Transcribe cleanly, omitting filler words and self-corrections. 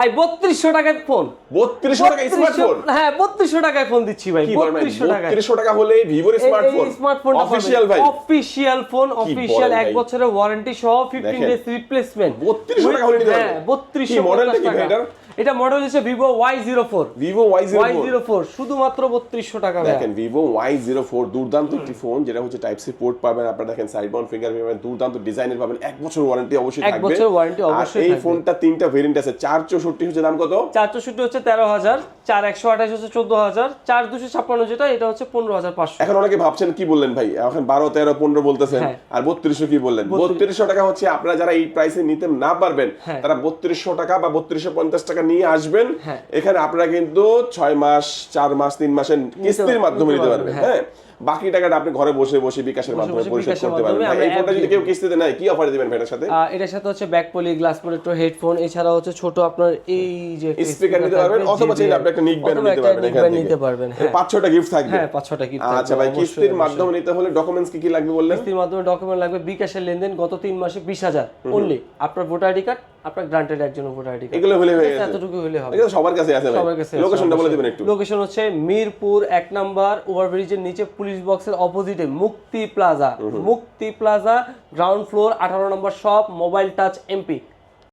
ভাই 3200 টাকায় ফোন। 3200 টাকায় স্মার্টফোন? হ্যাঁ 3200 টাকায় ফোন দিচ্ছি ভাই। 3200 টাকায় 3200 টাকা হলে ভিভোর স্মার্টফোন, স্মার্টফোনটা অফিশিয়াল ভাই, অফিশিয়াল ফোন, অফিশিয়াল 1 বছরের ওয়ারেন্টি সহ 15 ডেজ রিপ্লেসমেন্ট। 3200 টাকা হলে নিতে পারবেন। হ্যাঁ 3200 কি মডেলটা কি ভাই এটা? এটা মডেল হচ্ছে Vivo Y04। Vivo Y04 শুধুমাত্র 3200 টাকা ভাই। দেখেন Vivo Y04 দুর্দান্ত একটি ফোন, যেটা হচ্ছে টাইপ সি পোর্ট পাবেন আপনারা, দেখেন সাইড মাউন্ট ফিঙ্গারপ্রিন্ট পাবেন, দুর্দান্ত ডিজাইনের পাবেন, 1 বছর ওয়ারেন্টি অবশ্যই থাকবে। 1 বছর ওয়ারেন্টি অবশ্যই এই থাকবে। ফোনটা তিনটা ভেরিয়েন্ট আছে। 464 হচ্ছে দাম কত? 464 হচ্ছে 13000, 4128 হচ্ছে 14000, 4256 যেটা এটা হচ্ছে 15500। এখন অনেকে ভাবছেন কি বললেন ভাই, এখন 12 13 15 বলতেছেন, হ্যাঁ। আর 3200 কি বললেন? 3200 টাকা হচ্ছে আপনারা যারা এই প্রাইসে নিতে না পারবেন, হ্যাঁ। তারা 3200 টাকা বা 3250 টাকা নিয়ে আসবেন। হ্যাঁ। এখানে আপনারা কিন্তু 6 মাস 4 মাস 3 মাসের কিস্তির মাধ্যমে নিতে পারবেন। হ্যাঁ, বাকি টাকাটা আপনি ঘরে বসে বসে বিকাশের মাধ্যমে পরিশোধ করতে পারবেন। এই ফোনটা যদি কেউ কিস্তিতে নেয় কি অফার দিবেন এটার সাথে? এটার সাথে হচ্ছে back poly, glass protector, headphone, এছাড়া হচ্ছে ছোট আপনার এই যে স্পিকার নিতে পারবেন, অথবা চাইলে আপনি একটা নিক ব্যান্ড নিতে পারবেন। এখান থেকে নিতে পারবেন। হ্যাঁ 5-6টা গিফট থাকবে। হ্যাঁ 5-6টা গিফট থাকবে। আচ্ছা ভাই, কিস্তির মাধ্যমে নিতে হলে ডকুমেন্টস কি কি লাগবে বললেন? কিস্তির মাধ্যমে ডকুমেন্ট লাগবে বিকাশের লেনদেন গত 3 মাসে 20000 অনলি, আপনার ভোটার আইডি কার্ড, আপনার গ্রান্টেড একজন ভোটার আইডি কার্ড, এগুলো হলে হয়ে গেছে। এতটুকু হলে হবে। এগুলো সবার কাছে আছে ভাই। সবার কাছে আছে। লোকেশনটা বলে দিবেন একটু। লোকেশন হচ্ছে মিরপুর 1 নাম্বার ওভারব্রিজের নিচে পুলিশ বক্সের অপোজিটে মুক্তি প্লাজা, মুক্তি প্লাজা গ্রাউন্ড ফ্লোর 18 নম্বর শপ, মোবাইল টাচ এমপি।